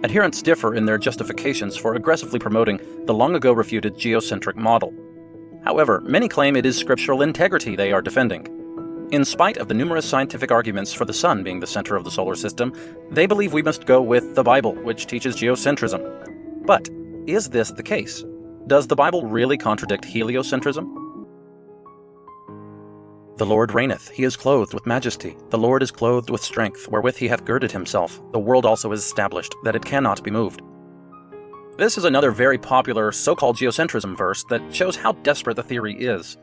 Adherents differ in their justifications for aggressively promoting the long-ago refuted geocentric model. However, many claim it is scriptural integrity they are defending. In spite of the numerous scientific arguments for the Sun being the center of the solar system, they believe we must go with the Bible, which teaches geocentrism. But is this the case? Does the Bible really contradict heliocentrism? The Lord reigneth, he is clothed with majesty. The Lord is clothed with strength, wherewith he hath girded himself. The world also is established, that it cannot be moved. This is another very popular so-called geocentrism verse that shows how desperate the theory is.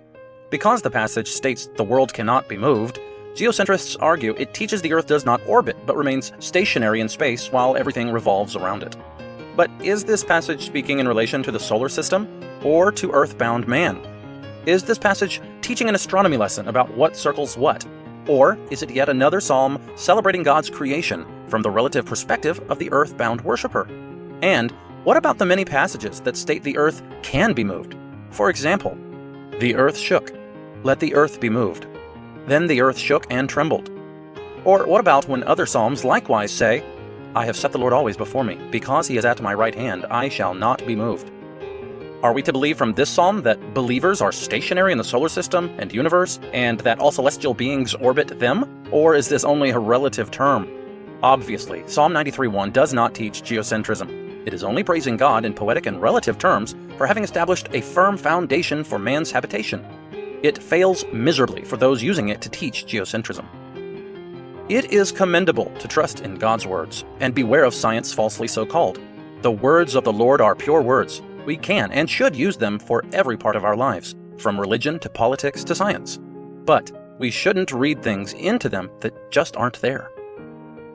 Because the passage states the world cannot be moved, geocentrists argue it teaches the Earth does not orbit, but remains stationary in space while everything revolves around it. But is this passage speaking in relation to the solar system, or to earthbound man? Is this passage teaching an astronomy lesson about what circles what? Or is it yet another psalm celebrating God's creation from the relative perspective of the earthbound worshiper? And what about the many passages that state the earth can be moved? For example, the earth shook, let the earth be moved. Then the earth shook and trembled. Or what about when other psalms likewise say, I have set the Lord always before me, because he is at my right hand, I shall not be moved. Are we to believe from this psalm that believers are stationary in the solar system and universe, and that all celestial beings orbit them? Or is this only a relative term? Obviously, Psalm 93:1 does not teach geocentrism. It is only praising God in poetic and relative terms for having established a firm foundation for man's habitation. It fails miserably for those using it to teach geocentrism. It is commendable to trust in God's words, and beware of science falsely so called. The words of the Lord are pure words. We can and should use them for every part of our lives, from religion to politics to science. But we shouldn't read things into them that just aren't there.